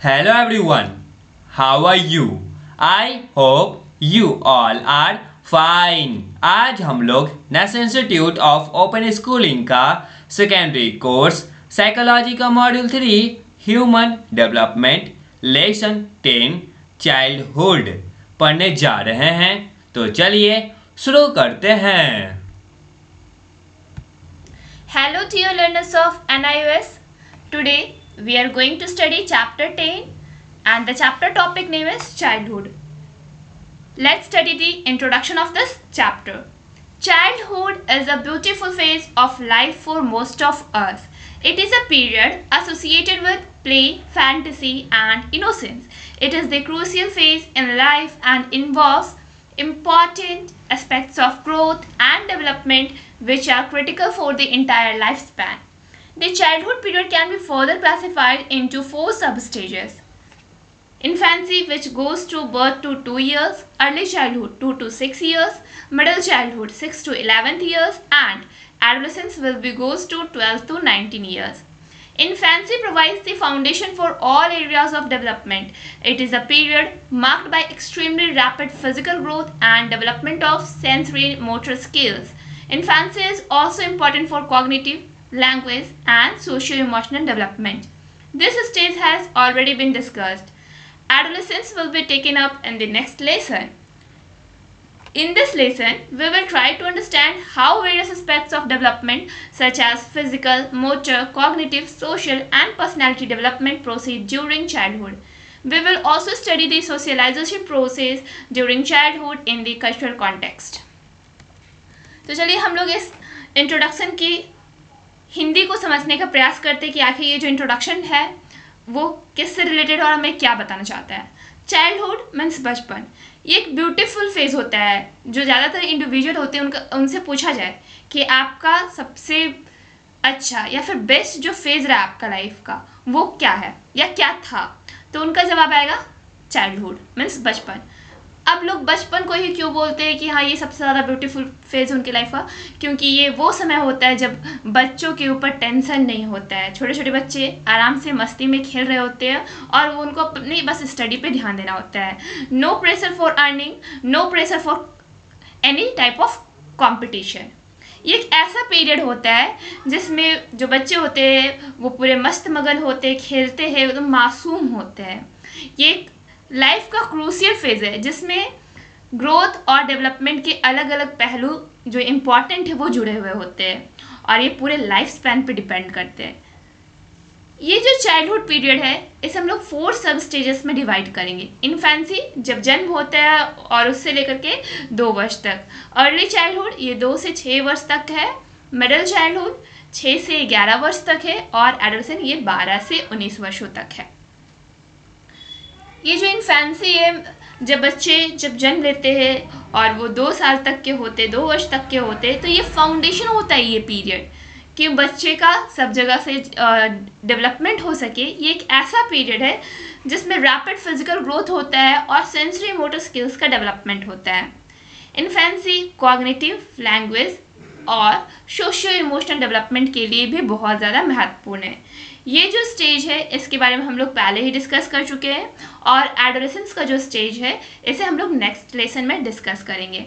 Hello everyone, how are you? I hope you all are fine. आज हम लोग national institute of open schooling का secondary course psychology का module 3 human development lesson 10 childhood पढ़ने जा रहे हैं। तो चलिए शुरू करते हैं। Hello dear learners of NIOS. Today we are going to study chapter 10 and the chapter topic name is childhood. Let's study the introduction of this chapter. Childhood is a beautiful phase of life for most of us. It is a period associated with play, fantasy and innocence. It is the crucial phase in life and involves important aspects of growth and development which are critical for the entire lifespan. The childhood period can be further classified into 4 substages. Infancy, which goes to birth to 2 years, early childhood 2 to 6 years, middle childhood 6 to 11 years and adolescence goes to 12 to 19 years. Infancy provides the foundation for all areas of development. It is a period marked by extremely rapid physical growth and development of sensory motor skills. Infancy is also important for cognitive, language and socio-emotional development. This stage has already been discussed. Adolescence will be taken up in the next lesson. In this lesson, we will try to understand how various aspects of development such as physical, motor, cognitive, social and personality development proceed during childhood. We will also study the socialization process during childhood in the cultural context. तो चलिए हम लोग इस introduction की हिंदी को समझने का प्रयास करते हैं कि आखिर ये जो इंट्रोडक्शन है वो किससे रिलेटेड और हमें क्या बताना चाहता है। चाइल्डहुड मीन्स बचपन। ये एक ब्यूटीफुल फेज होता है जो ज़्यादातर इंडिविजुअल होते हैं उनसे पूछा जाए कि आपका सबसे अच्छा या फिर बेस्ट जो फेज रहा आपका लाइफ का वो क्या है या क्या था, तो उनका जवाब आएगा चाइल्डहुड मीन्स बचपन। अब लोग बचपन को ही क्यों बोलते हैं कि हाँ ये सबसे ज़्यादा ब्यूटीफुल फेज उनकी लाइफ का, क्योंकि ये वो समय होता है जब बच्चों के ऊपर टेंशन नहीं होता है। छोटे छोटे बच्चे आराम से मस्ती में खेल रहे होते हैं और उनको अपनी बस स्टडी पे ध्यान देना होता है। No pressure for earning, no pressure for any type of competition. ये एक ऐसा पीरियड होता है जिसमें जो बच्चे होते हैं वो पूरे मस्त मगन होते हैं, खेलते हैं, एकदम मासूम होते हैं। ये लाइफ का क्रूशियल फेज है जिसमें ग्रोथ और डेवलपमेंट के अलग अलग पहलू जो इम्पॉर्टेंट है वो जुड़े हुए होते हैं और ये पूरे लाइफ स्पैन पे डिपेंड करते हैं। ये जो चाइल्डहुड पीरियड है इसे हम लोग 4 सब स्टेजेस में डिवाइड करेंगे। इन्फेंसी जब जन्म होता है और उससे लेकर के 2 वर्ष तक। अर्ली चाइल्डहुड ये 2 से 6 वर्ष तक है। मिडिल चाइल्डहुड 6 से 11 वर्ष तक है और एडोलेसेंट ये 12 से 19 वर्षों तक है। ये जो इन्फेंसी है जब बच्चे जन्म लेते हैं और वो 2 साल तक के होते, 2 वर्ष तक के होते, तो ये फाउंडेशन होता है ये पीरियड कि बच्चे का सब जगह से डेवलपमेंट हो सके। ये एक ऐसा पीरियड है जिसमें रैपिड फिजिकल ग्रोथ होता है और सेंसरी मोटर स्किल्स का डेवलपमेंट होता है। इन्फेंसी कॉग्निटिव, लैंग्वेज और सोशियो इमोशनल डेवलपमेंट के लिए भी बहुत ज़्यादा महत्वपूर्ण है। ये जो स्टेज है इसके बारे में हम लोग पहले ही डिस्कस कर चुके हैं और एडोलेसेंस का जो स्टेज है इसे हम लोग नेक्स्ट लेसन में डिस्कस करेंगे।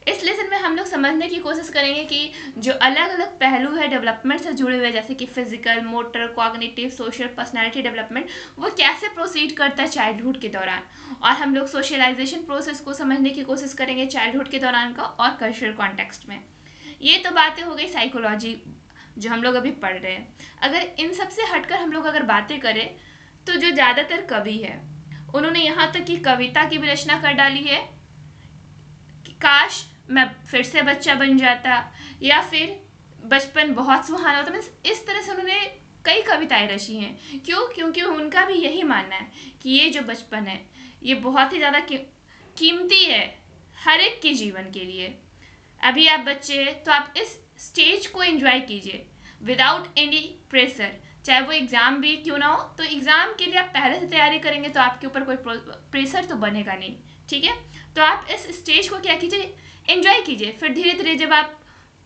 इस लेसन में हम लोग समझने की कोशिश करेंगे कि जो अलग अलग पहलू है डेवलपमेंट से जुड़े हुए जैसे कि physical, motor, cognitive, social, personality development वो कैसे प्रोसीड करता है चाइल्डहुड के दौरान, और हम लोग सोशलाइजेशन प्रोसेस को समझने की कोशिश करेंगे चाइल्डहुड के दौरान का और कल्चरल कॉन्टेक्स्ट में। ये तो बातें हो गई साइकोलॉजी जो हम लोग अभी पढ़ रहे हैं। अगर इन सब से हटकर हम लोग अगर बातें करें तो जो ज़्यादातर कवि है उन्होंने यहाँ तक कि कविता की भी रचना कर डाली है कि काश मैं फिर से बच्चा बन जाता या फिर बचपन बहुत सुहाना होता। मीन्स इस तरह से उन्होंने कई कविताएं रची हैं। क्यों? क्योंकि उनका भी यही मानना है कि ये जो बचपन है ये बहुत ही ज़्यादा कीमती है हर एक के जीवन के लिए। अभी आप बच्चे हैं तो आप इस स्टेज को एंजॉय कीजिए विदाउट एनी प्रेशर। चाहे वो एग्ज़ाम भी क्यों ना हो, तो एग्ज़ाम के लिए आप पहले से तैयारी करेंगे तो आपके ऊपर कोई प्रेशर तो बनेगा नहीं, ठीक है। तो आप इस स्टेज को क्या कीजिए, एंजॉय कीजिए। फिर धीरे धीरे जब आप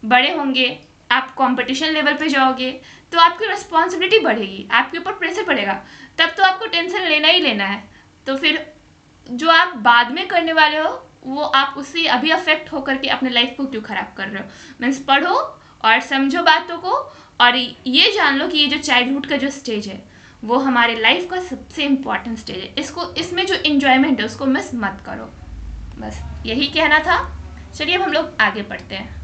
बड़े होंगे आप कंपटीशन लेवल पे जाओगे तो आपकी रिस्पॉन्सिबिलिटी बढ़ेगी, आपके ऊपर प्रेशर पड़ेगा, तब तो आपको टेंशन लेना ही लेना है। तो फिर जो आप बाद में करने वाले हो वो आप उससे अभी अफेक्ट होकर के अपने लाइफ को क्यों ख़राब कर रहे हो। मीन्स पढ़ो और समझो बातों को, और ये जान लो कि ये जो चाइल्डहुड का जो स्टेज है वो हमारे लाइफ का सबसे इम्पॉर्टेंट स्टेज है। इसमें जो इन्जॉयमेंट है उसको मिस मत करो। बस यही कहना था। चलिए अब हम लोग आगे पढ़ते हैं।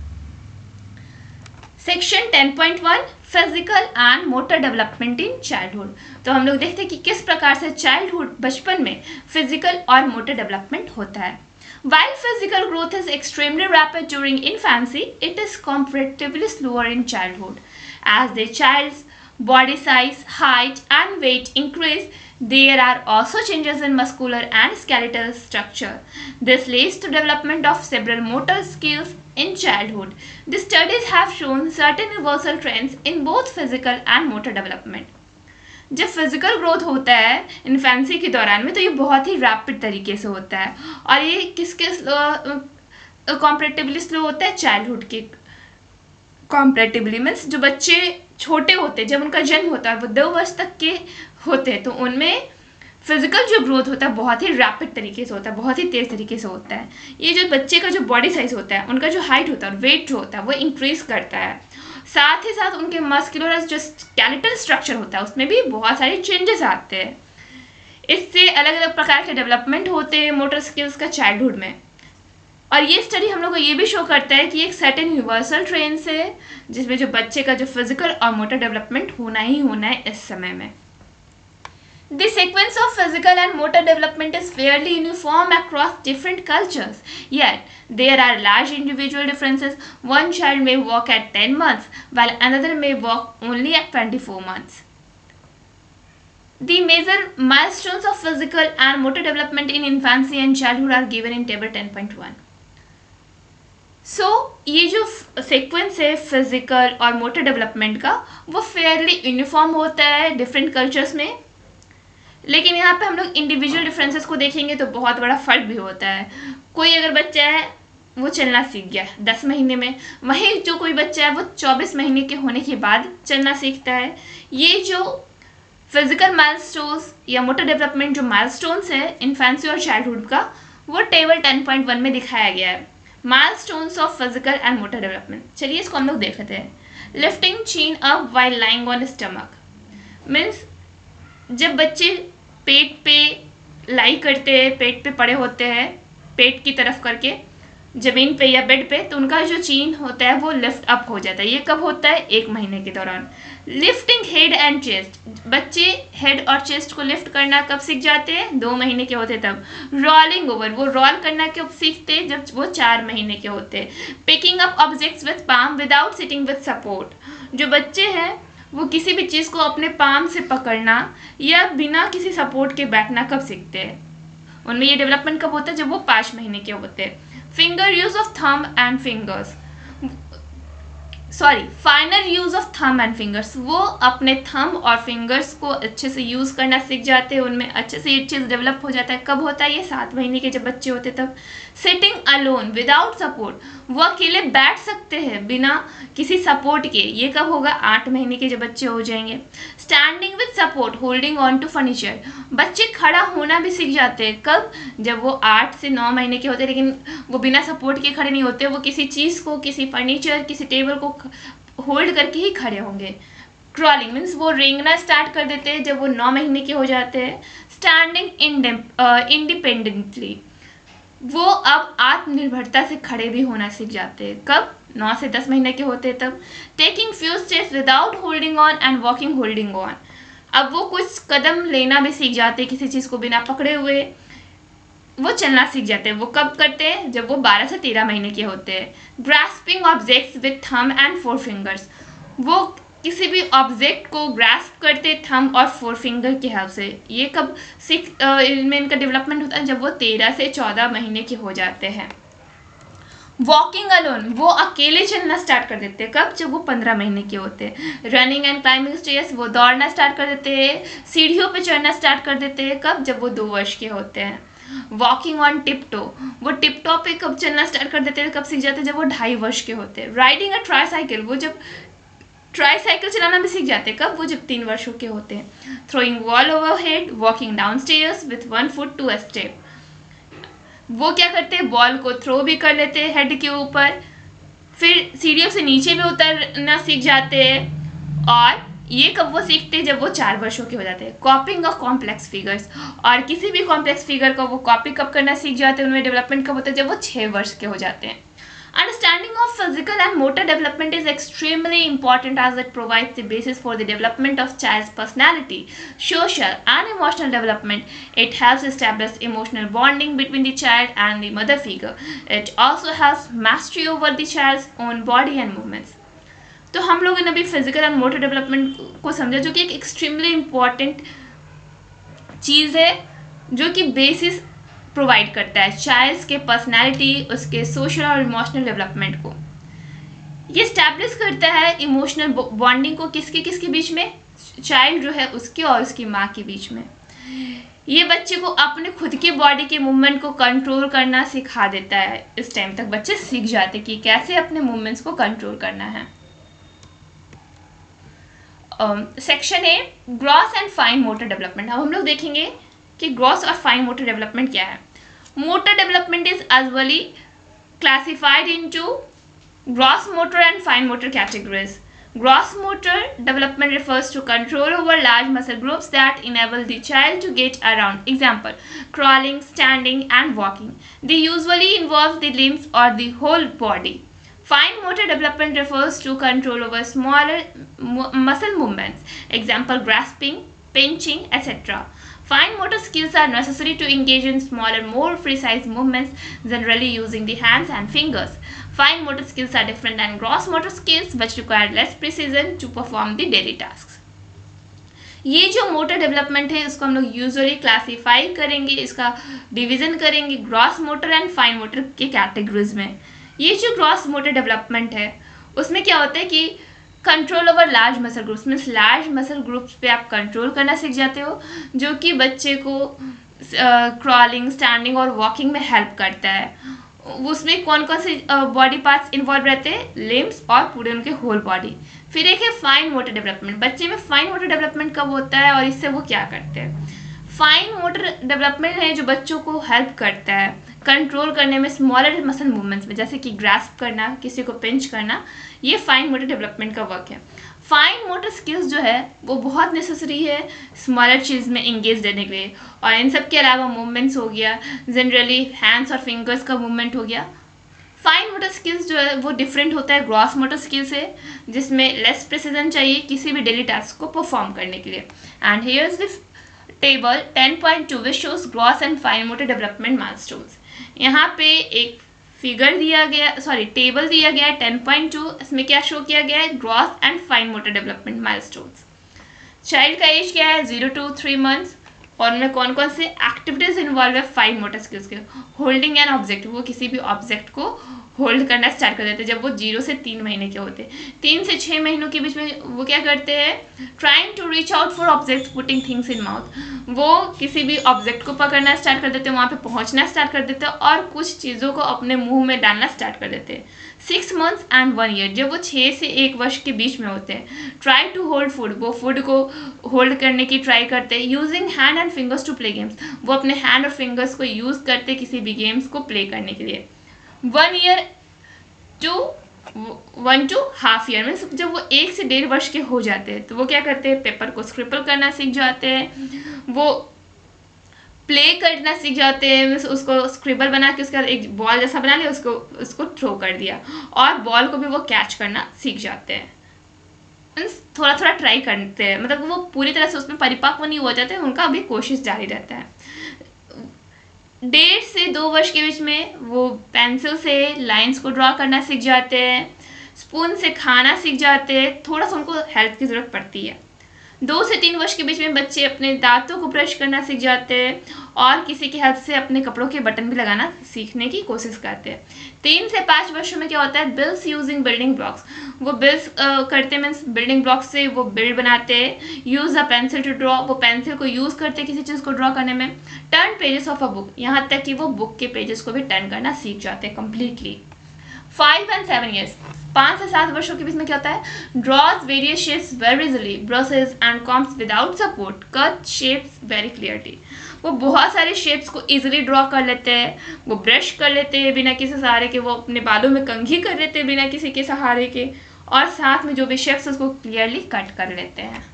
Section 10.1 physical and motor development in childhood. तो हम लोग देखते हैं कि किस प्रकार से चाइल्डहुड बचपन में फिजिकल और मोटर डेवलपमेंट होता है। While physical growth is extremely rapid during infancy, it is comparatively slower in childhood. As the child's body size, height, and weight increase, there are also changes in muscular and skeletal structure. This leads to development of several motor skills in childhood. The studies have shown certain universal trends in both physical and motor development. जब physical growth होता है infancy के दौरान में तो ये बहुत ही rapid तरीके से होता है, और ये किसके कॉम्परेटिवली स्लो होता है, चाइल्डहुड के कॉम्परेटिवली। मीन्स जो बच्चे छोटे होते हैं, जब उनका जन्म होता है वो 2 वर्ष तक के होते हैं, तो उनमें फिजिकल जो ग्रोथ होता है बहुत ही रैपिड तरीके से होता है, बहुत ही तेज तरीके से होता है। ये जो बच्चे का जो बॉडी साइज होता है, उनका जो हाइट होता है और वेट जो होता है वो इंक्रीज करता है। साथ ही साथ उनके मस्कुलर जो स्केलेटल स्ट्रक्चर होता है उसमें भी बहुत सारे चेंजेस आते हैं। इससे अलग अलग प्रकार के डेवलपमेंट होते हैं मोटर स्किल्स का चाइल्डहुड में। और ये स्टडी हम लोग को ये भी शो करता है कि एक सर्टेन यूनिवर्सल ट्रेंड्स है जिसमें जो बच्चे का जो फिजिकल और मोटर डेवलपमेंट होना ही होना है इस समय में। The sequence of physical and motor development is fairly uniform across different cultures, yet there are large individual differences. One child may walk at 10 months, while another may walk only at 24 months. The major milestones of physical and motor development in infancy and childhood are given in table 10.1. So, ये जो sequence है physical और motor development का वो fairly uniform होता है different cultures में, लेकिन यहाँ पे हम लोग इंडिविजुअल डिफरेंसेस को देखेंगे तो बहुत बड़ा फर्क भी होता है। कोई अगर बच्चा है वो चलना सीख गया 10 महीने में, वहीं जो कोई बच्चा है वो 24 महीने के होने के बाद चलना सीखता है। ये जो फिजिकल माइलस्टोन्स या मोटर डेवलपमेंट जो माइलस्टोन्स है इन्फेंसी और चाइल्डहुड का वो टेबल 10.1 में दिखाया गया है। Milestones of physical and motor development, चलिए इसको हम लोग देख लेते हैं। लिफ्टिंग चीन up while lying on stomach, means जब बच्चे पेट पे लाई करते हैं, पेट पे पड़े होते हैं, पेट की तरफ करके ज़मीन पे या बेड पे, तो उनका जो चीन होता है वो लिफ्ट अप हो जाता है। ये कब होता है? 1 महीने के दौरान। लिफ्टिंग हेड एंड चेस्ट, बच्चे हेड और चेस्ट को लिफ्ट करना कब सीख जाते हैं? 2 महीने के होते तब। रोलिंग ओवर, वो रोल करना कब सीखते हैं? जब वो 4 महीने के होते हैं। Picking up objects with palm without sitting with support, जो बच्चे हैं वो किसी भी चीज़ को अपने पाम से पकड़ना या बिना किसी सपोर्ट के बैठना कब सीखते हैं? उनमें ये डेवलपमेंट कब होता है? जब वो 5 महीने के होते हैं। Finger use of thumb and fingers, final use of thumb and fingers, वो अपने थंब और फिंगर्स को अच्छे से यूज करना सीख जाते हैं, उनमें अच्छे से ये चीज़ डेवलप हो जाता है। कब होता है ये? 7 महीने के जब बच्चे होते तब। सिटिंग अलोन विदाउट सपोर्ट, वो अकेले बैठ सकते हैं बिना किसी सपोर्ट के, ये कब होगा? 8 महीने के जब बच्चे हो जाएंगे। Standing with support, holding on to furniture, बच्चे खड़ा होना भी सीख जाते हैं। कब? जब वो 8 से 9 महीने के होते हैं, लेकिन वो बिना सपोर्ट के खड़े नहीं होते, वो किसी चीज़ को, किसी फर्नीचर, किसी टेबल को होल्ड करके ही खड़े होंगे। क्रॉलिंग मीन्स वो रेंगना स्टार्ट कर देते हैं जब वो 9 महीने के हो जाते हैं। स्टैंडिंग इंडिपेंडेंटली, वो अब आत्मनिर्भरता से खड़े भी होना सीख जाते हैं। कब? 9 से 10 महीने के होते हैं तब। Taking few steps without holding on and walking holding on, अब वो कुछ कदम लेना भी सीख जाते हैं किसी चीज़ को बिना पकड़े हुए, वो चलना सीख जाते हैं। वो कब करते हैं? जब वो 12 से 13 महीने के होते हैं। Grasping objects with thumb and 4 fingers, वो किसी भी ऑब्जेक्ट को ग्रास्प करते थंब और 4 फिंगर की हेल्प से। ये कब इनमें इनका डेवलपमेंट होता है? जब वो 13 से 14 महीने के हो जाते हैं। वॉकिंग अलोन, वो अकेले चलना स्टार्ट कर देते हैं। कब? जब वो 15 महीने के होते हैं। रनिंग एंड क्लाइंबिंग स्टेयर्स, वो दौड़ना स्टार्ट कर देते हैं, सीढ़ियों पे चढ़ना स्टार्ट कर देते हैं। कब? जब वो 2 वर्ष के होते हैं। वॉकिंग ऑन टिपटो, वो टिपटॉप पे कब चलना स्टार्ट कर देते हैं? कब सीख जाते हैं? जब वो 2.5 वर्ष के होते हैं। राइडिंग अ ट्राईसाइकिल, वो जब ट्राईसाइकिल चलाना भी सीख जाते हैं, कब? वो जब 3 वर्षों के होते हैं। Throwing ball over head, walking down stairs with 1 foot to a step। वो क्या करते हैं, बॉल को थ्रो भी कर लेते हैं हेड के ऊपर, फिर सीढ़ियों से नीचे भी उतरना सीख जाते हैं। और ये कब वो सीखते हैं, जब वो 4 वर्षों के हो जाते हैं। कॉपिंग ऑफ कॉम्प्लेक्स फिगर्स, और किसी भी कॉम्प्लेक्स फिगर को वो कॉपी कब करना सीख जाते हैं, उनमें डेवलपमेंट कब होता है, जब वो 6 वर्ष के हो जाते हैं। Understanding of physical and motor development is extremely important as it provides the basis for the development of child's personality, social and emotional development. It helps establish emotional bonding between the child and the mother figure. It also helps mastery over the child's own body and movements. तो हम लोगों ने अभी physical and motor development को समझा, जो कि एक एक्सट्रीमली इम्पॉर्टेंट चीज़ है, जो कि बेसिस प्रोवाइड करता है चाइल्ड के पर्सनैलिटी, उसके सोशल और इमोशनल डेवलपमेंट को। ये स्टैब्लिश करता है इमोशनल बॉन्डिंग को किसके बीच में, चाइल्ड जो है उसके और उसकी माँ के बीच में। ये बच्चे को अपने खुद के बॉडी के मूवमेंट को कंट्रोल करना सिखा देता है। इस टाइम तक बच्चे सीख जाते कि कैसे अपने मूवमेंट्स को कंट्रोल करना है। Section A, gross and fine motor development. अब हम लोग देखेंगे कि ग्रॉस और फाइन मोटर डेवलपमेंट क्या है। Motor development is usually classified into gross motor and fine motor categories. Gross motor development refers to control over large muscle groups that enable the child to get around. Example, crawling, standing, and walking. They usually involve the limbs or the whole body. Fine motor development refers to control over smaller muscle movements. Example, grasping, pinching, etc. Fine motor skills are necessary to engage in smaller, more precise movements, generally using the hands and fingers. Fine motor skills are different than gross motor skills, which require less precision to perform the daily tasks. ये जो motor development है इसको हम लोग usually classify करेंगे, इसका division करेंगे gross motor and fine motor के कैटेगरीज में। ये जो ग्रॉस मोटर डेवलपमेंट है उसमें क्या होता है कि control over large muscle groups, means large muscle groups पे आप कंट्रोल करना सीख जाते हो, जो कि बच्चे को क्रॉलिंग, स्टैंडिंग और वॉकिंग में हेल्प करता है। उसमें कौन कौन से बॉडी पार्ट्स इन्वॉल्व रहते हैं, लिम्स और पूरे उनके होल बॉडी। फिर एक है फाइन मोटर डेवलपमेंट। बच्चे में फाइन मोटर डेवलपमेंट कब होता है और इससे वो क्या करते हैं। फाइन मोटर डेवलपमेंट है जो बच्चों को हेल्प करता है कंट्रोल करने में स्मॉलर मसल मूवमेंट्स में, जैसे कि ग्रास्प करना, किसी को पिंच करना, ये फाइन मोटर डेवलपमेंट का वर्क है। फाइन मोटर स्किल्स जो है वो बहुत नेसेसरी है स्मॉलर चीज़ में इंगेज रहने के लिए। और इन सब के अलावा मूवमेंट्स हो गया, जनरली हैंड्स और फिंगर्स का मूवमेंट हो गया। फाइन मोटर स्किल्स जो है वो डिफरेंट होता है ग्रॉस मोटर स्किल से, जिसमें लेस प्रिसीजन चाहिए किसी भी डेली टास्क को परफॉर्म करने के लिए। And here is the table 10.2 which shows gross and fine motor development milestones. यहाँ पे एक फिगर दिया गया, टेबल दिया गया है 10.2, इसमें क्या शो किया गया है, gross and fine motor development milestones. Child का एज क्या है, 0 to 3 months, और उनमें कौन कौन से एक्टिविटीज इन्वॉल्व है फाइन मोटर स्किल्स के। होल्डिंग एन ऑब्जेक्ट, वो किसी भी ऑब्जेक्ट को होल्ड करना स्टार्ट कर देते हैं जब वो 0 से 3 महीने के होते हैं। 3 से 6 महीनों के बीच में वो क्या करते हैं, trying to reach out for object, putting things in mouth. वो किसी भी ऑब्जेक्ट को पकड़ना स्टार्ट कर देते हैं, वहाँ पे पहुँचना स्टार्ट कर देते हैं और कुछ चीज़ों को अपने मुंह में डालना स्टार्ट कर देते हैं। 6 months and 1 year, जब वो 6 से 1 वर्ष के बीच में होते हैं। ट्राई टू होल्ड फूड, वो फूड को होल्ड करने की ट्राई करते हैं। Using hand and fingers to play games, वो अपने हैंड और फिंगर्स को यूज़ करते हैं किसी भी गेम्स को प्ले करने के लिए। 1 year to 1 to half year में जब वो 1 से 1.5 वर्ष के हो जाते हैं तो वो क्या करते हैं, पेपर को स्क्रिपल करना सीख जाते हैं, वो प्ले करना सीख जाते हैं, उसको स्क्रिबल बना के उसका एक बॉल जैसा बना लिया, उसको थ्रो कर दिया और बॉल को भी वो कैच करना सीख जाते हैं। थोड़ा थोड़ा ट्राई करते हैं, मतलब वो पूरी तरह से उसमें परिपक्व नहीं हो जाते, उनका अभी कोशिश जारी रहता है। 1.5 से 2 वर्ष के बीच में वो पेंसिल से लाइंस को ड्रॉ करना सीख जाते हैं, स्पून से खाना सीख जाते हैं, थोड़ा सा उनको हेल्प की ज़रूरत पड़ती है। 2 से 3 वर्ष के बीच में बच्चे अपने दांतों को ब्रश करना सीख जाते हैं और किसी की हेल्प से अपने कपड़ों के बटन भी लगाना सीखने की कोशिश करते हैं। 3 से 5 वर्षों में क्या होता है, बिल्ड्स यूजिंग बिल्डिंग ब्लॉक्स, वो बिल्ड्स करते हैं, मीन्स बिल्डिंग ब्लॉक्स से वो बिल्ड बनाते हैं। Use a pencil to draw, वो पेंसिल को यूज़ करते हैं किसी चीज़ को ड्रॉ करने में। Turn pages of a book, यहाँ तक कि वो बुक के पेजेस को भी टर्न करना सीख जाते हैं कम्प्लीटली। 5 and 7 years, 5 से 7 वर्षों के बीच में क्या होता है? Draws various shapes very easily, brushes and combs without support, cut shapes very clearly. वो बहुत सारे शेप्स को इजीली ड्रॉ कर लेते हैं, वो ब्रश कर लेते हैं बिना किसी सहारे के, वो अपने बालों में कंघी कर लेते हैं बिना किसी के सहारे के, और साथ में जो भी शेप्स उसको क्लियरली कट कर लेते हैं.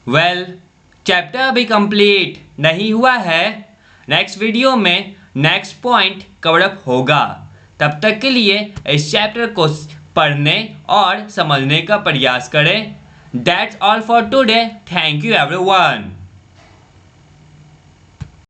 वेल, चैप्टर अभी कंप्लीट नहीं हुआ है. नेक्स्ट वीडियो में नेक्स्ट पॉइंट कवर अप होगा. तब तक के लिए इस चैप्टर को पढ़ने और समझने का प्रयास करें. That's all for today. Thank you everyone.